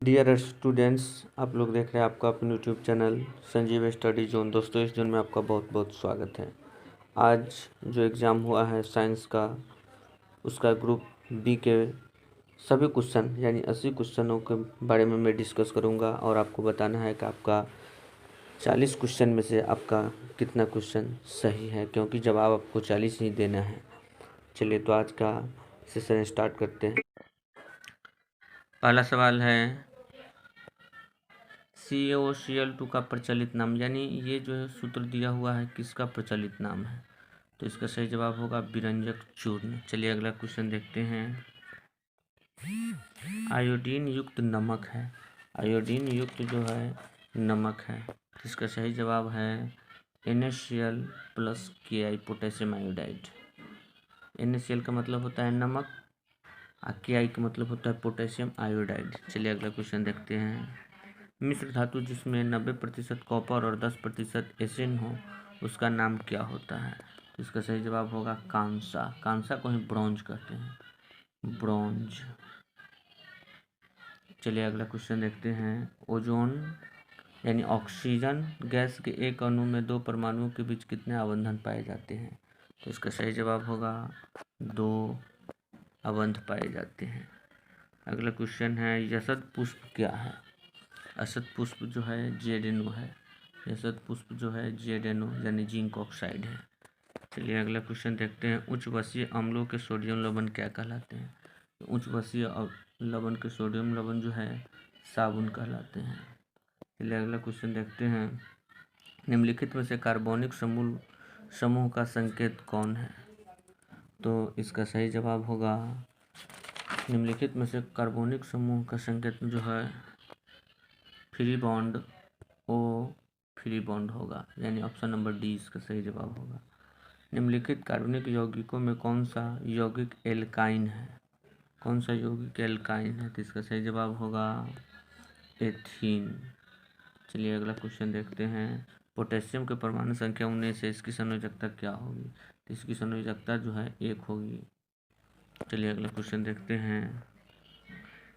Dear students, आप लोग देख रहे हैं आपका अपने YouTube channel Sanjeev study zone. दोस्तों, इस जोन में आपका बहुत बहुत स्वागत है। आज जो एग्ज़ाम हुआ है साइंस का, उसका ग्रुप बी के सभी क्वेश्चन यानी 80 क्वेश्चनों के बारे में मैं डिस्कस करूंगा और आपको बताना है कि आपका 40 क्वेश्चन में से आपका कितना क्वेश्चन सही है, क्योंकि जवाब आपको 40 ही देना है। चलिए तो आज का सेशन स्टार्ट करते हैं। पहला सवाल है CaOCl2 का प्रचलित नाम, यानी ये जो है सूत्र दिया हुआ है किसका प्रचलित नाम है, तो इसका सही जवाब होगा विरंजक चूर्ण। चलिए अगला क्वेश्चन देखते हैं। आयोडीन युक्त नमक है, आयोडीन युक्त जो है नमक है, इसका सही जवाब है NaCl + Ki potassium iodide. NaCl का मतलब होता है नमक और Ki का मतलब होता है पोटेशियम आयोडाइड। चलिए अगला क्वेश्चन देखते हैं। मिश्र धातु जिसमें 90% कॉपर और 10% एसिन हो, उसका नाम क्या होता है, तो इसका सही जवाब होगा कांसा। कांसा को ही ब्रॉन्ज कहते हैं, ब्रॉन्ज। चलिए अगला क्वेश्चन देखते हैं। ओजोन यानी ऑक्सीजन गैस के एक अणु में 2 परमाणुओं के बीच कितने आबंधन पाए जाते हैं, तो इसका सही जवाब होगा 2 आबंध पाए जाते हैं। अगला क्वेश्चन है यसद पुष्प क्या है, असद पुष्प जो है जेडेनो है, यसद पुष्प जो है जेडेनो यानी जिंक ऑक्साइड है। चलिए अगला क्वेश्चन देखते हैं। उच्च वसीय अम्लों के सोडियम लवण क्या कहलाते हैं, तो उच्च वसीय लवण के सोडियम लवण जो है साबुन कहलाते हैं। चलिए अगला क्वेश्चन देखते हैं। निम्नलिखित में से कार्बनिक समूह का संकेत कौन है, तो इसका सही जवाब होगा निम्नलिखित में से कार्बनिक समूह का संकेत जो है free bond O free bond होगा, यानी ऑप्शन नंबर डी इसका सही जवाब होगा। निम्नलिखित कार्बनिक यौगिकों में कौन सा यौगिक एल्काइन है, कौन सा यौगिक एल्काइन है, तो इसका सही जवाब होगा एथीन। चलिए अगला क्वेश्चन देखते हैं। पोटेशियम के परमाणु संख्या 19 है, इसकी संयोजकता क्या होगी, तो इसकी संयोजकता जो है 1 होगी। चलिए अगला क्वेश्चन देखते हैं।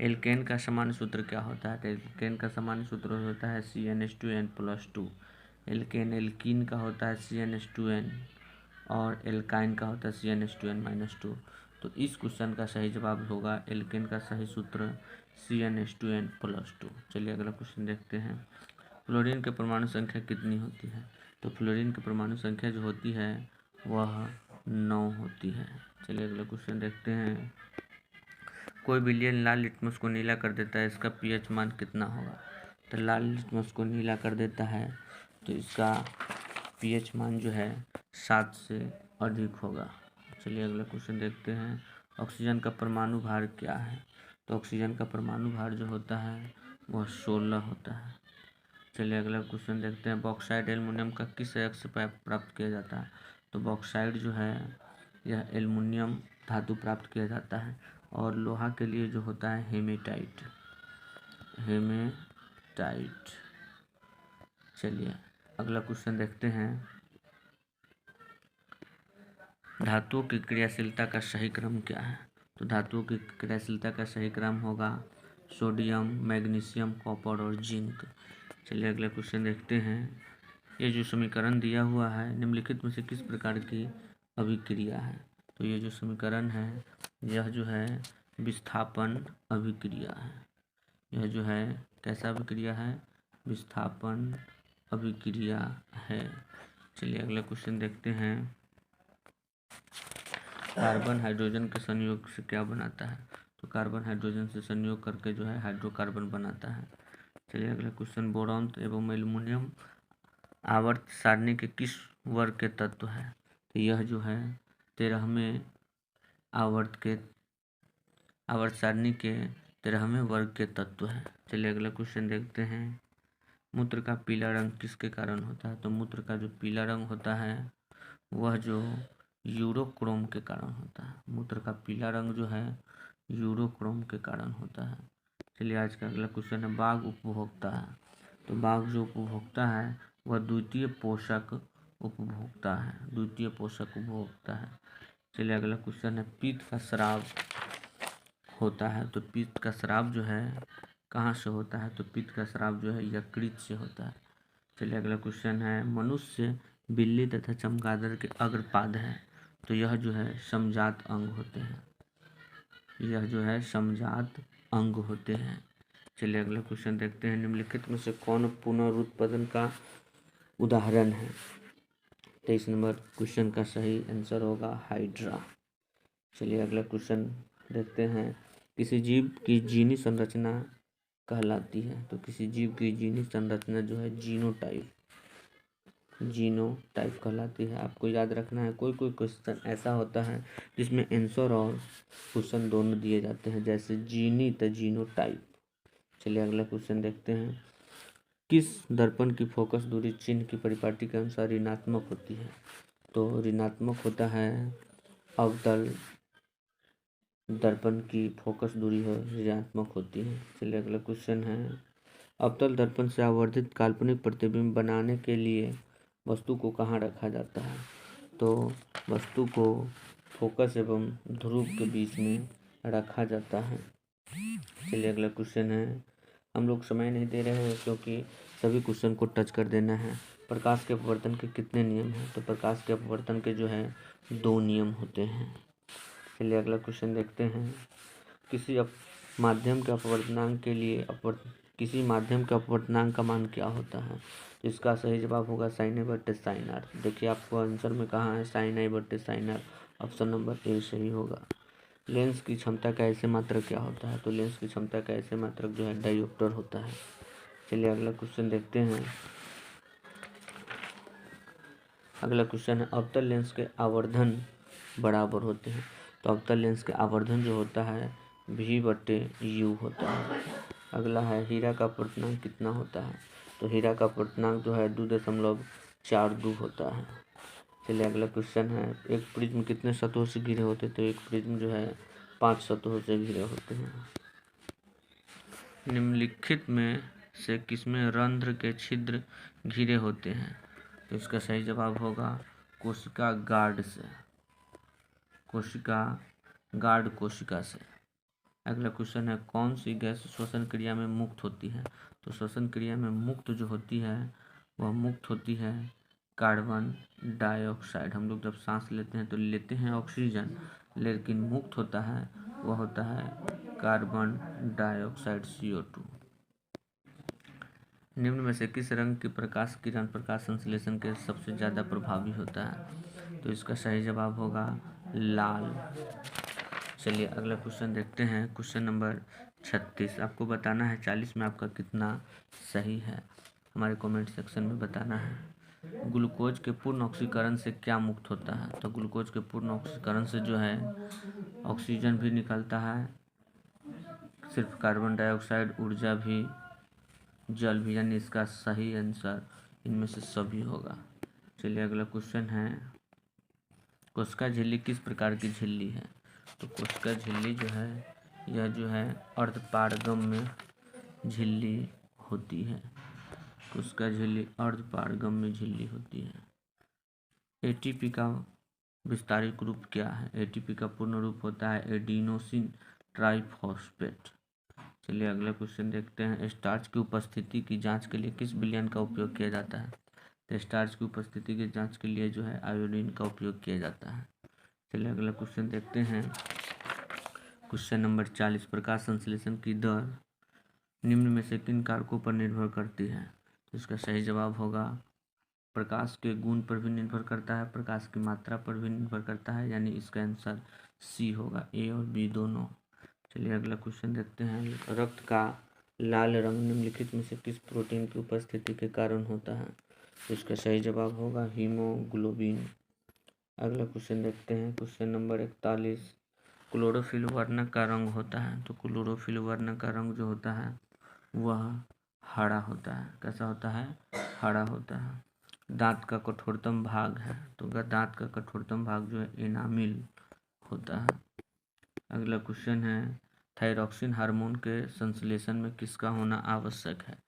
एल्केन का सामान्य सूत्र क्या होता है, तो एल्केन का सामान्य सूत्र होता है CnH2n+2। एल्कीन का होता है CnH2n और एल्काइन का होता है CnH2n-2। तो इस क्वेश्चन का सही जवाब होगा एल्केन का सही सूत्र CnH2n+2। चलिए अगला क्वेश्चन देखते हैं। फ्लोरीन के परमाणु संख्या कितनी होती है, तो फ्लोरीन की परमाणु संख्या जो होती है वह 9 होती है। चलिए अगला क्वेश्चन देखते हैं। कोई विलयन लाल लिटमस को नीला कर देता है, इसका pH मान कितना होगा, तो लाल लिटमस को नीला कर देता है तो इसका pH मान जो है 7 से अधिक होगा। चलिए अगला क्वेश्चन देखते हैं। ऑक्सीजन का परमाणु भार क्या है, तो ऑक्सीजन का परमाणु भार जो होता है वह 16 होता है। चलिए अगला क्वेश्चन देखते हैं। बॉक्साइट एल्युमिनियम का किस संयुक्त से प्राप्त किया जाता है, तो बॉक्साइट जो है यह एल्युमिनियम धातु प्राप्त किया जाता है और लोहा के लिए जो होता है हेमेटाइट, हेमेटाइट। चलिए अगला क्वेश्चन देखते हैं। धातुओं की क्रियाशीलता का सही क्रम क्या है, तो धातुओं की क्रियाशीलता का सही क्रम होगा सोडियम, मैग्नीशियम, कॉपर और जिंक। चलिए अगला क्वेश्चन देखते हैं। ये जो समीकरण दिया हुआ है निम्नलिखित में से किस प्रकार की अभिक्रिया है, तो ये जो समीकरण है यह जो है विस्थापन अभिक्रिया है, यह जो है कैसा अभिक्रिया है, विस्थापन अभिक्रिया है। चलिए अगला क्वेश्चन देखते हैं। कार्बन हाइड्रोजन के संयोग से क्या बनाता है, तो कार्बन हाइड्रोजन से संयोग करके जो है हाइड्रोकार्बन बनाता है। चलिए अगला क्वेश्चन। बोरॉन एवं एल्युमिनियम आवर्त सारणी के किस वर्ग के तत्व है, तो यह जो है 13वें आवर्त सारणी के 13वें वर्ग के तत्व है। चलिए अगला क्वेश्चन देखते हैं। मूत्र का पीला रंग किसके कारण होता है, तो मूत्र का जो पीला रंग होता है वह जो यूरोक्रोम के कारण होता है, मूत्र का पीला रंग जो है यूरोक्रोम के कारण होता है। चलिए आज का अगला क्वेश्चन है। बाघ उपभोक्ता है, तो बाघ जो उपभोक्ता है वह द्वितीय पोषक उपभोक्ता है, द्वितीय पोषक उपभोक्ता है। चलिए अगला क्वेश्चन है। पित्त का स्राव होता है, तो पित्त का स्राव जो है कहाँ से होता है, तो पित्त का स्राव जो है यकृत से होता है। चलिए अगला क्वेश्चन है, मनुष्य, बिल्ली तथा चमगादड़ के अग्रपाद है, तो यह जो है समजात अंग होते हैं, यह जो है समजात अंग होते हैं। चलिए अगला क्वेश्चन देखते हैं, निम्नलिखित में से कौन पुनरुत्पादन का उदाहरण है। 23 नंबर क्वेश्चन का सही आंसर होगा हाइड्रा। चलिए अगला क्वेश्चन देखते हैं, किसी जीव की जीनी संरचना कहलाती है, तो किसी जीव की जीनी संरचना जो है जीनोटाइप कहलाती है। आपको याद रखना है, कोई कोई क्वेश्चन ऐसा होता है जिसमें आंसर और क्वेश्चन दोनों दिए जाते हैं, जैसे जीनी तो जीनोटाइप। चलिए अगला क्वेश्चन देखते हैं, किस दर्पण की फोकस दूरी चिन्ह की परिपाटी के अनुसार ऋणात्मक होती है, तो ऋणात्मक होता है अवतल दर्पण की फोकस दूरी है ऋणात्मक होती है। चलिए अगला क्वेश्चन है, अवतल दर्पण से आवर्धित काल्पनिक प्रतिबिंब बनाने के लिए वस्तु को कहाँ रखा जाता है, तो वस्तु को फोकस एवं ध्रुव के बीच में रखा जाता है। चलिए अगला क्वेश्चन है, हम लोग समय नहीं दे रहे हैं क्योंकि सभी क्वेश्चन को टच कर देना है। प्रकाश के अपवर्तन के कितने नियम हैं, तो प्रकाश के अपवर्तन के जो है 2 नियम होते हैं। चलिए अगला क्वेश्चन देखते हैं, किसी माध्यम के अपवर्तनांक के लिए किसी माध्यम के अपवर्तनांक का मान क्या होता है, तो इसका सही जवाब होगा sin a बट्टे sin r। देखिए आपको आंसर में कहाँ है sin a बट्टे sin r, option number A सही होगा। लेंस की क्षमता का ऐसे मात्रक क्या होता है, तो लेंस की क्षमता का ऐसे मात्रक जो है डायोप्टर होता है। चलिए अगला क्वेश्चन देखते हैं, अगला क्वेश्चन है, अवतल लेंस के आवर्धन बराबर होते हैं, तो अवतल लेंस के आवर्धन जो होता है v/u होता है। अगला है, हीरा का अपवर्तनांक कितना होता है, तो हीरा का अपवर्तनांक जो है 2.42 होता है। चलिए अगला क्वेश्चन है, एक प्रिज्म कितने सतहों से घिरे होते हैं, तो एक प्रिज्म जो है 5 सतहों से घिरे होते हैं। निम्नलिखित में से किसमें रंध्र के छिद्र घिरे होते हैं, तो इसका सही जवाब होगा कोशिका गार्ड से, कोशिका से। अगला क्वेश्चन है, कौन सी गैस श्वसन क्रिया में मुक्त होती है, तो श्वसन क्रिया में मुक्त जो होती है वह मुक्त होती है कार्बन डाइऑक्साइड। हम लोग जब सांस लेते हैं तो लेते हैं ऑक्सीजन, लेकिन मुक्त होता है वह होता है कार्बन डाइऑक्साइड CO2। निम्न में से किस रंग की प्रकाश किरण प्रकाश संश्लेषण के सबसे ज़्यादा प्रभावी होता है, तो इसका सही जवाब होगा लाल। चलिए अगला क्वेश्चन देखते हैं, क्वेश्चन नंबर 36। आपको बताना है 40 में आपका कितना सही है, हमारे कमेंट सेक्शन में बताना है। ग्लूकोज के पूर्ण ऑक्सीकरण से क्या मुक्त होता है, तो ग्लूकोज के पूर्ण ऑक्सीकरण से जो है ऑक्सीजन भी निकलता है, सिर्फ कार्बन डाइऑक्साइड, ऊर्जा भी, जल भी, यानी इसका सही आंसर इनमें से सभी होगा। चलिए अगला क्वेश्चन है, कोशिका झिल्ली किस प्रकार की झिल्ली है, तो कोशिका झिल्ली जो है यह जो है अर्धपारगम्य झिल्ली होती है, कोशिका झिल्ली अर्धपारगम्य झिल्ली होती है। एटीपी का विस्तारित रूप क्या है, एटीपी का पूर्ण रूप होता है एडिनोसिन ट्राइफॉस्फेट। चलिए अगला क्वेश्चन देखते हैं, स्टार्च की उपस्थिति की जांच के लिए किस विलयन का उपयोग किया जाता है, तो स्टार्च की उपस्थिति की जांच के लिए जो है आयोडीन का उपयोग किया जाता है। चलिए अगला क्वेश्चन देखते हैं, क्वेश्चन नंबर 40। प्रकाश संश्लेषण की दर निम्न में से किन कारकों पर निर्भर करती है, तो इसका सही जवाब होगा प्रकाश के गुण पर भी निर्भर करता है, प्रकाश की मात्रा पर भी निर्भर करता है, यानी इसका आंसर सी होगा, ए और बी दोनों। चलिए अगला क्वेश्चन देखते हैं, रक्त का लाल रंग निम्नलिखित में से किस प्रोटीन की उपस्थिति के कारण होता है, तो इसका सही जवाब होगा हीमोग्लोबिन। अगला क्वेश्चन देखते हैं, क्वेश्चन नंबर 41। क्लोरोफिल वर्णक का रंग होता है, तो क्लोरोफिल वर्णक का रंग जो होता है वह हरा होता है। कैसा होता है, हरा होता है। दांत का कठोरतम भाग है, तो दांत का कठोरतम भाग जो है एनामिल होता है। अगला क्वेश्चन है, थायरॉक्सिन हार्मोन के संश्लेषण में किसका होना आवश्यक है,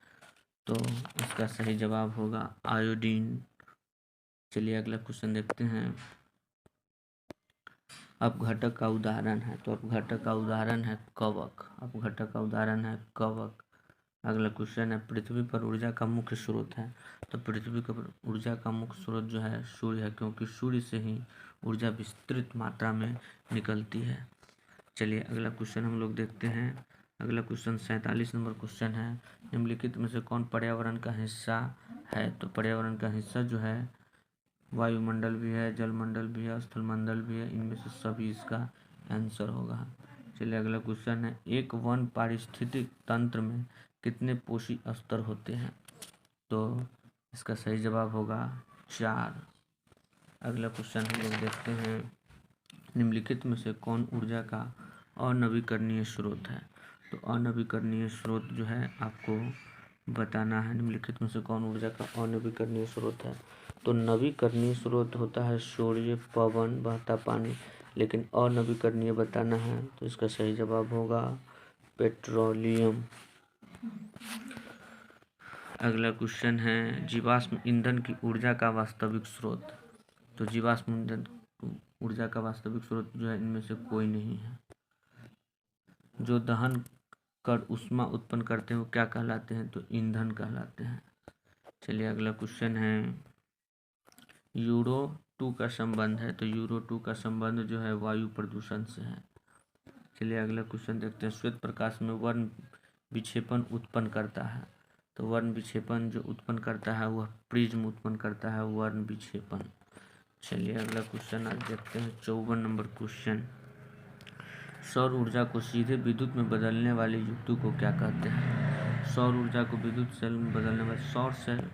तो इसका सही जवाब होगा आयोडीन। चलिए अगला क्वेश्चन देखते हैं, अपघटक का उदाहरण है, तो अपघटक का उदाहरण है कवक, अपघटक का उदाहरण है कवक। अगला क्वेश्चन है पृथ्वी पर ऊर्जा का मुख्य स्रोत है। तो पृथ्वी पर ऊर्जा का मुख्य स्रोत जो है सूर्य है, क्योंकि सूर्य से ही ऊर्जा विस्तृत मात्रा में निकलती है। चलिए अगला क्वेश्चन हम लोग देखते हैं। अगला क्वेश्चन 47 नंबर क्वेश्चन है, निम्नलिखित में से कौन पर्यावरण का हिस्सा है। तो पर्यावरण का हिस्सा जो है वायुमंडल भी है, जलमंडल भी है, स्थलमंडल भी है, इनमें से सभी इसका आंसर होगा। चलिए अगला क्वेश्चन है, एक वन पारिस्थितिक तंत्र में कितने पोषी स्तर होते हैं। तो इसका सही जवाब होगा 4। अगला क्वेश्चन हम लोग देखते हैं, निम्नलिखित में से कौन ऊर्जा का अनवीकरणीय स्रोत है। तो अनवीकरणीय स्रोत जो है आपको बताना है, निम्नलिखित में से कौन ऊर्जा का अनवीकरणीय स्रोत है। तो नवीकरणीय स्रोत होता है सूर्य, पवन, बहता पानी, लेकिन अनवीकरणीय बताना है तो इसका सही जवाब होगा पेट्रोलियम। अगला क्वेश्चन है, जीवाश्म ईंधन की ऊर्जा का वास्तविक स्रोत। तो जीवाश्म ईंधन ऊर्जा का वास्तविक स्रोत जो है इनमें से कोई नहीं है। जो दहन कर ऊष्मा उत्पन्न करते हैं वो क्या कहलाते हैं। तो ईंधन कहलाते हैं। चलिए अगला क्वेश्चन है, यूरो 2 का संबंध है। तो यूरो 2 का संबंध जो है वायु प्रदूषण से है। चलिए अगला क्वेश्चन देखते हैं, श्वेत प्रकाश में वर्ण विक्षेपण उत्पन्न करता है। तो वर्ण विक्षेपण जो उत्पन्न करता है वह प्रिज्म उत्पन्न करता है, वर्ण विक्षेपण। चलिए अगला क्वेश्चन आज देखते हैं 54 नंबर क्वेश्चन, सौर ऊर्जा को सीधे विद्युत में बदलने वाले युक्ति को क्या कहते हैं। सौर ऊर्जा को विद्युत सेल में बदलने वाले सौर सेल।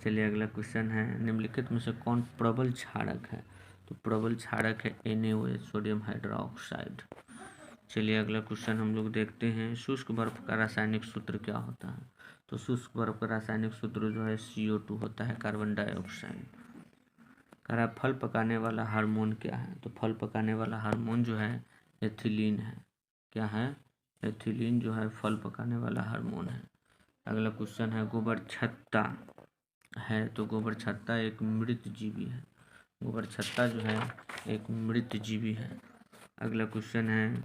चलिए अगला क्वेश्चन है, निम्नलिखित में से कौन प्रबल क्षारक है। तो प्रबल क्षारक है NaOH, सोडियम हाइड्रोक्साइड। चलिए अगला क्वेश्चन हम लोग देखते हैं, शुष्क बर्फ का रासायनिक सूत्र क्या होता है। तो शुष्क बर्फ का रासायनिक सूत्र जो है CO2 होता है, कार्बन डाइऑक्साइड। कह रहा फल पकाने वाला हार्मोन क्या है। तो फल पकाने वाला हार्मोन जो है एथिलीन है। क्या है, एथिलीन जो है फल पकाने वाला हार्मोन है। अगला क्वेश्चन है, गोबर छत्ता है। तो गोबर छत्ता एक मृत जीवी है। गोबर छत्ता जो है एक मृत जीवी है। अगला क्वेश्चन है,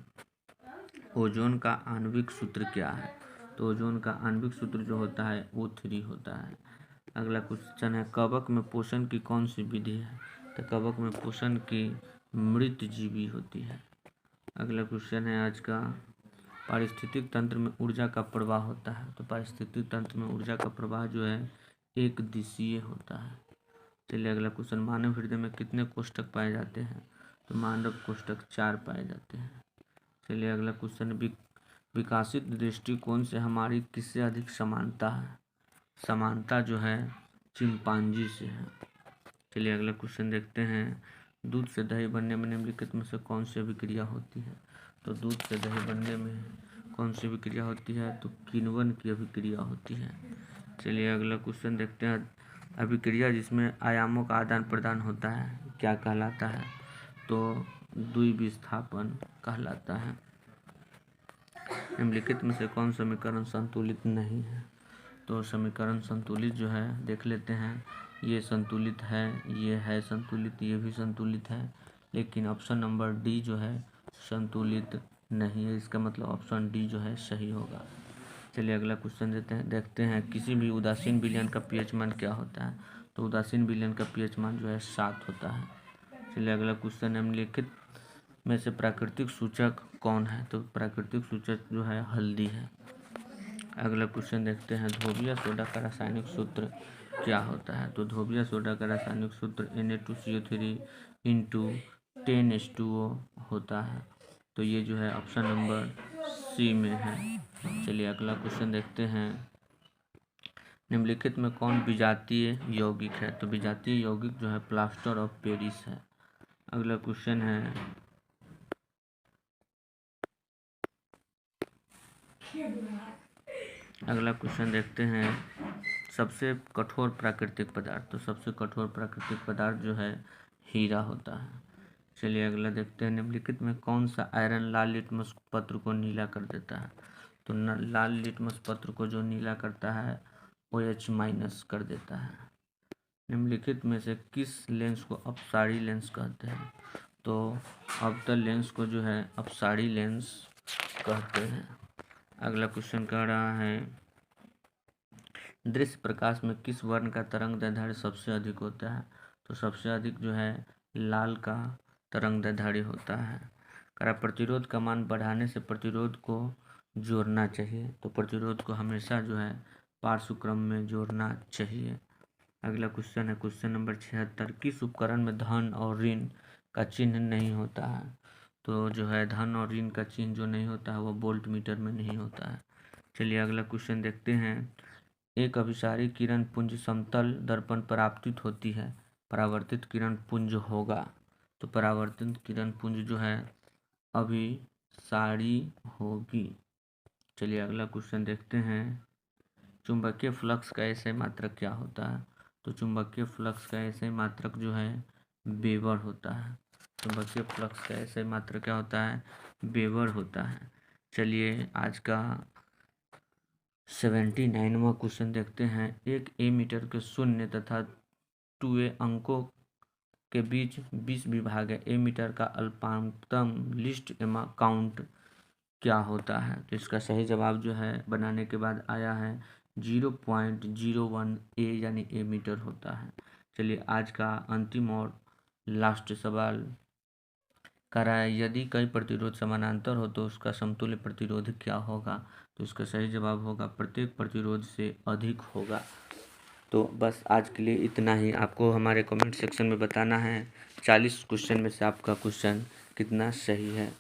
ओजोन का आणविक सूत्र क्या है। तो ओजोन का आणविक सूत्र जो होता है O3 होता है। अगला क्वेश्चन है, कवक में पोषण की कौन सी विधि है। तो कवक में पोषण की मृत जीवी होती है। अगला क्वेश्चन है आज का, पारिस्थितिक तंत्र में ऊर्जा का प्रवाह होता है। तो पारिस्थितिक तंत्र में ऊर्जा का प्रवाह जो है एक दिशीय होता है। चलिए अगला क्वेश्चन, मानव हृदय में कितने कोष्ठक पाए जाते हैं। तो मानव कोष्ठक 4 पाए जाते हैं। चलिए अगला क्वेश्चन, विकासित दृष्टिकोण से हमारी किससे अधिक समानता है। समानता जो है चिंपांजी से है। चलिए अगला क्वेश्चन देखते हैं, दूध से दही बनने में निम्नलिखित में से कौन सी अभिक्रिया होती है। तो दूध से दही बनने में कौन सी अभिक्रिया होती है। तो किण्वन की अभिक्रिया होती है। चलिए अगला क्वेश्चन देखते हैं, अभिक्रिया जिसमें आयामों का आदान प्रदान होता है क्या कहलाता है। तो द्विविस्थापन कहलाता है। निम्नलिखित में से कौन समीकरण संतुलित नहीं है। तो समीकरण संतुलित जो है देख लेते हैं, ये संतुलित है, ये है संतुलित, ये भी संतुलित है, लेकिन ऑप्शन नंबर डी जो है संतुलित नहीं है। इसका मतलब ऑप्शन डी जो है सही होगा। चलिए अगला क्वेश्चन देखते हैं, किसी भी उदासीन विलयन का pH मान क्या होता है। तो उदासीन विलयन का pH मान जो है 7 होता है। चलिए अगला क्वेश्चन, निम्नलिखित में से प्राकृतिक सूचक कौन है। तो प्राकृतिक सूचक जो है हल्दी है। अगला क्वेश्चन देखते हैं, धोबिया सोडा का रासायनिक सूत्र क्या होता है। तो धोबिया सोडा का रासायनिक सूत्र Na2CO3 इंटू 10H2O होता है। तो ये जो है ऑप्शन नंबर सी में है। चलिए अगला क्वेश्चन देखते हैं, निम्नलिखित में कौन विजातीय यौगिक है। तो विजातीय यौगिक जो है प्लास्टर ऑफ पेरिस है। अगला क्वेश्चन है, अगला क्वेश्चन देखते हैं, सबसे कठोर प्राकृतिक पदार्थ। तो सबसे कठोर प्राकृतिक पदार्थ जो है हीरा होता है। चलिए अगला देखते हैं, निम्नलिखित में कौन सा आयरन लाल लिटमस पत्र को नीला कर देता है। तो लाल लिटमस पत्र को जो नीला करता है OH- कर देता है। निम्नलिखित में से किस लेंस को अपसारी लेंस कहते हैं। तो अवतल लेंस को जो है अपसारी लेंस कहते हैं। अगला क्वेश्चन कह रहा है, दृश्य प्रकाश में किस वर्ण का तरंग दैर्ध्य सबसे अधिक होता है? तो सबसे अधिक जो है लाल का तरंग दैर्ध्य होता है। करा प्रतिरोध का मान बढ़ाने से प्रतिरोध को जोड़ना चाहिए, तो प्रतिरोध को हमेशा जो है पार्श्व क्रम में जोड़ना चाहिए। अगला क्वेश्चन है क्वेश्चन नंबर 76, किस उपकरण में धन और ऋण का चिन्ह नहीं होता है? तो जो है धन और ऋण का चिन्ह जो नहीं होता है वो वोल्ट मीटर में नहीं होता है। चलिए अगला क्वेश्चन देखते हैं। एक अभिसारी किरण पुंज समतल दर्पण पर आपतित होती है, परावर्तित किरण पुंज होगा। तो परावर्तित किरण पुंज जो है अभिसारी होगी। चलिए अगला क्वेश्चन देखते हैं। चुंबकीय फ्लक्स का एसआई मात्रक क्या होता है? तो चुंबकीय फ्लक्स का एसआई मात्रक जो है वेबर होता है। चुंबकीय फ्लक्स का एसआई मात्रक क्या होता है? वेबर होता है। चलिए आज का 79वां क्वेश्चन देखते हैं। एक ए मीटर के 0 तथा 2a अंकों के बीच 20 विभाग है। ए मीटर का अल्पतम लिस्ट काउंट क्या होता है? तो इसका सही जवाब जो है बनाने के बाद आया है 0.01 ए यानी ए मीटर होता है। चलिए आज का अंतिम और लास्ट सवाल करा है, यदि कई प्रतिरोध समानांतर हो तो उसका समतुल्य प्रतिरोध क्या होगा? तो इसका सही जवाब होगा प्रत्येक प्रतिरोध से अधिक होगा। तो बस आज के लिए इतना ही। आपको हमारे कमेंट सेक्शन में बताना है 40 क्वेश्चन में से आपका क्वेश्चन कितना सही है।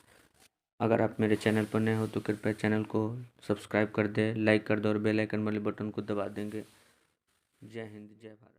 अगर आप मेरे चैनल पर नए हो तो कृपया चैनल को सब्सक्राइब कर दें, लाइक कर दें और बेल आइकन वाले बटन को दबा देंगे। जय हिंद, जय भारत।